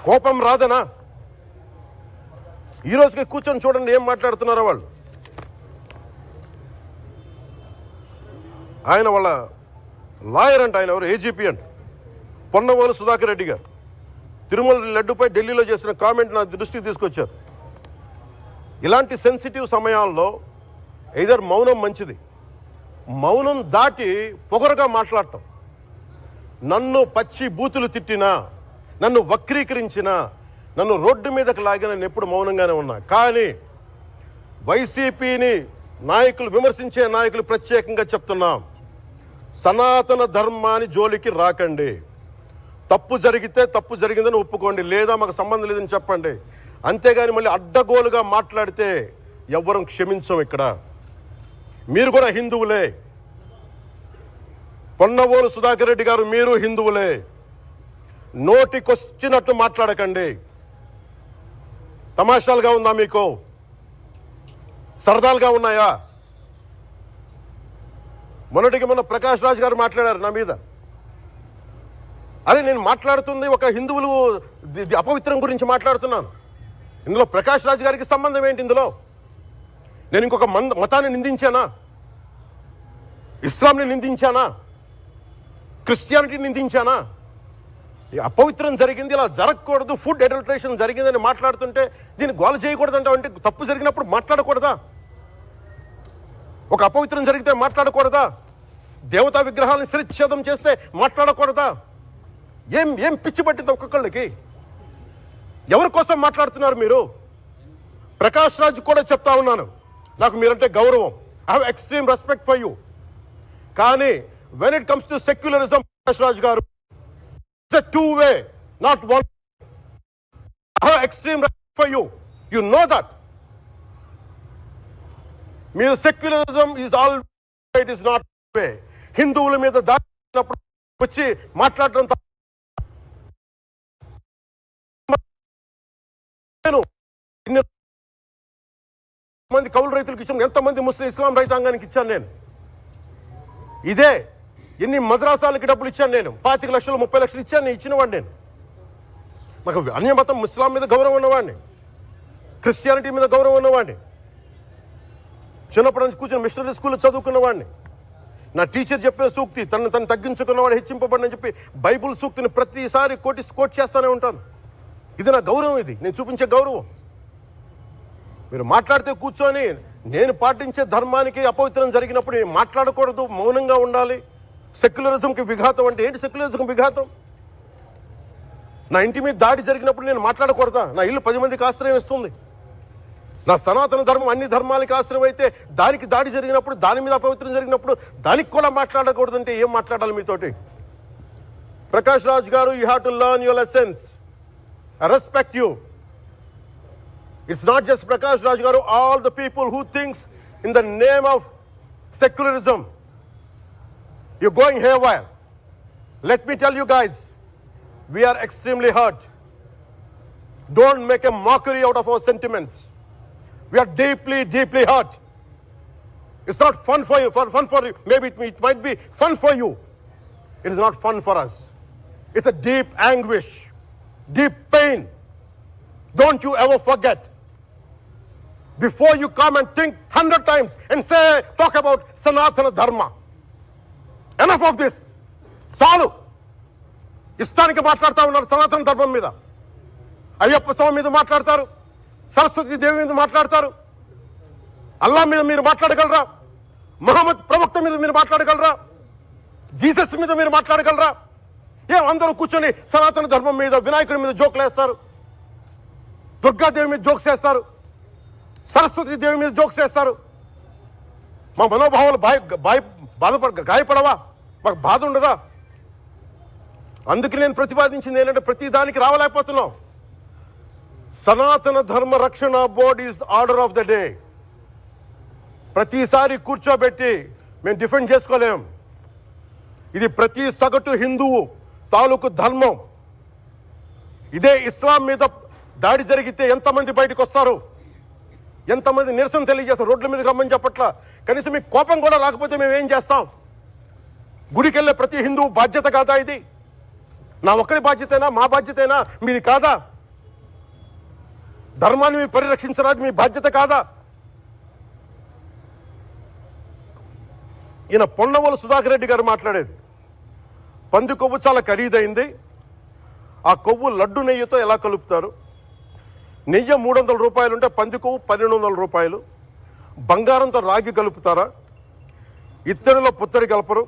కోపం రాదనా? ఈ రోజుకి కూర్చొని చూడండి ఏం మాట్లాడుతున్నారో వాళ్ళు. ఆయన వాళ్ళ లాయర్ అంట, ఆయన ఎవరు ఏజీపీ అంట, పొన్నవోలు సుధాకర్ రెడ్డి గారు తిరుమల లడ్డుపై ఢిల్లీలో చేసిన కామెంట్ నా దృష్టికి తీసుకొచ్చారు. ఇలాంటి సెన్సిటివ్ సమయాల్లో ఎయిదర్ మౌనం మంచిది, మౌనం దాటి పొగరుగా మాట్లాడటం, నన్ను పచ్చి బూతులు తిట్టినా, నన్ను వక్రీకరించినా, నన్ను రోడ్డు మీదకి లాగిన నేను ఎప్పుడు మౌనంగానే ఉన్నా. కానీ వైసీపీని నాయకులు, విమర్శించే నాయకులు ప్రత్యేకంగా చెప్తున్నాం, సనాతన ధర్మాన్ని జోలికి రాకండి. తప్పు జరిగితే తప్పు జరిగిందని ఒప్పుకోండి, లేదా మాకు సంబంధం లేదని చెప్పండి. అంతేగాని మళ్ళీ అడ్డగోలుగా మాట్లాడితే ఎవ్వరం క్షమించం. ఇక్కడ మీరు కూడా హిందువులే, పొన్నవోలు సుధాకర్ రెడ్డి గారు మీరు హిందువులే. నోటికొచ్చినట్టు మాట్లాడకండి. తమాషాలుగా ఉందా మీకు? సరదాలుగా ఉన్నాయా? మొన్న ప్రకాష్ రాజ్ గారు మాట్లాడారు నా మీద. అరే నేను మాట్లాడుతుంది ఒక హిందువులు అపవిత్రం గురించి మాట్లాడుతున్నాను. ఇందులో ప్రకాష్ రాజ్ గారికి సంబంధం ఏంటి? ఇందులో నేను ఇంకొక మతాన్ని నిందించానా? ఇస్లాంని నిందించానా? క్రిస్టియానిటీని నిందించానా? అపవిత్రం జరిగింది, ఇలా జరగకూడదు, ఫుడ్ అడల్టరేషన్ జరిగిందని మాట్లాడుతుంటే దీన్ని గోల చేయకూడదంట. అంటే తప్పు జరిగినప్పుడు మాట్లాడకూడదా? ఒక అపవిత్రం జరిగితే మాట్లాడకూడదా? దేవతా విగ్రహాలను శిరచ్ఛేదం చేస్తే మాట్లాడకూడదా? ఏం పిచ్చి పట్టింది ఒక్కొక్కళ్ళకి? ఎవరి కోసం మాట్లాడుతున్నారు మీరు? ప్రకాష్ రాజ్ కూడా చెప్తా ఉన్నాను, నాకు మీరంటే గౌరవం, I have extreme respect for you. కానీ when it comes to secularism, Prakash Raj గారు, it's a two way, not one. I have extreme respect for you, you know that. మీరు secularism is all, it is not way. హిందువుల మీద దాడినప్పుడు వచ్చి మాట్లాడటం మంది కౌలు రైతులకు ఇచ్చాను, ఎంతమంది ముస్లిం ఇస్లాం రైతాంగానికి ఇచ్చాను నేను. ఇదే ఎన్ని మద్రాసాలకి డబ్బులు ఇచ్చాను నేను, 25 లక్షలు 30 లక్షలు ఇచ్చాను, నేను ఇచ్చినవాడిని. నేను నాకు అన్యమతం ఇస్లాం మీద గౌరవం ఉన్నవాడిని, క్రిస్టియానిటీ మీద గౌరవం ఉన్నవాడిని, చిన్నప్పటి నుంచి కూర్చొని మిషనరీ స్కూల్లో చదువుకున్నవాడిని. నా టీచర్ చెప్పిన సూక్తి, తను తగ్గించుకున్నవాడు హెచ్చింపబడినని చెప్పి బైబుల్ సూక్తిని ప్రతిసారి కోట్ చేస్తూనే ఉంటాను. ఇది నా గౌరవం, ఇది నేను చూపించే గౌరవం. మీరు మాట్లాడితే కూర్చొని నేను పాటించే ధర్మానికి అపవిత్రం జరిగినప్పుడు మాట్లాడకూడదు, మౌనంగా ఉండాలి. సెక్యులరిజంకి విఘాతం అంటే ఏంటి? సెక్యులరిజంకి విఘాతం నా ఇంటి మీద దాడి జరిగినప్పుడు నేను మాట్లాడకూడదా? నా ఇల్లు 10 మందికి ఆశ్రయం ఇస్తుంది. నా సనాతన ధర్మం అన్ని ధర్మాలకి ఆశ్రయం అయితే దానికి దాడి జరిగినప్పుడు, దాని మీద అపవిత్రం జరిగినప్పుడు దానికి కూడా మాట్లాడకూడదంటే ఏం మాట్లాడాలి మీతోటి? ప్రకాష్ రాజ్ గారు, you have to learn your lessons. I respect you. It's not just Prakash Raj Garu, all the people who thinks in the name of secularism, you're going haywire. Let me tell you guys, we are extremely hurt. Don't make a mockery out of our sentiments. We are deeply, deeply hurt. It's not fun for you, maybe it might be fun for you. It is not fun for us. It's a deep anguish, deep pain. Don't you ever forget. Before you come and think 100 times and talk about Sanatana Dharma. Enough of this. Salu. ఇష్టానికి మాట్లాడుతూ ఉన్నారు సనాతన ధర్మం మీద. అయ్యప్ప స్వామి మీద మాట్లాడతారు, సరస్వతి దేవి మీద మాట్లాడతారు. అల్లా మీద మీరు మాట్లాడగలరా? మహమ్మద్ ప్రవక్త మీద మీరు మాట్లాడగలరా? జీసస్ మీద మీరు మాట్లాడగలరా? అందరూ కూర్చొని సనాతన ధర్మం మీద, వినాయకుడి మీద జోకులు వేస్తారు, దుర్గాదేవి మీద జోక్స్ వేస్తారు, సరస్వతి దేవి మీద జోక్స్ వేస్తారు. మా మనోభావాలు గాయపడవా? మాకు బాధ ఉండదా? అందుకే నేను ప్రతిపాదించింది ఏంటంటే ప్రతి దానికి రావలేకపోతున్నాం. సనాతన ధర్మ రక్షణ board is order of the day. ప్రతిసారి కూర్చోబెట్టి మేము డిఫెండ్ చేసుకోలేం. ఇది ప్రతి సగటు హిందువు తాలూకు ధర్మం. ఇదే ఇస్లాం మీద దాడి జరిగితే ఎంతమంది బయటకు వస్తారు, ఎంతమంది నిరసన తెలియజేస్తారు, రోడ్ల మీదకి రమ్మని చెప్పట్లా. కనీసం మీకు కోపం కూడా రాకపోతే మేము ఏం చేస్తాం? గుడికి వెళ్ళే ప్రతి హిందువు బాధ్యత కాదా ఇది? నా ఒక్కరి బాధ్యతేనా? మా బాధ్యతేనా? మీది కాదా? ధర్మాన్ని మీరు పరిరక్షించరాదు మీ బాధ్యత కాదా? ఈయన పొన్నవోలు సుధాకర్ రెడ్డి గారు మాట్లాడేది, పంది కొవ్వు చాలా ఖరీదైంది, ఆ కొవ్వు లడ్డు నెయ్యితో ఎలా కలుపుతారు? నెయ్యి 300 రూపాయలు ఉంటే పంది కొవ్వు 1200 రూపాయలు. బంగారంతో రాగి కలుపుతారా? ఇత్తడిలో పుత్తడి కలపరు.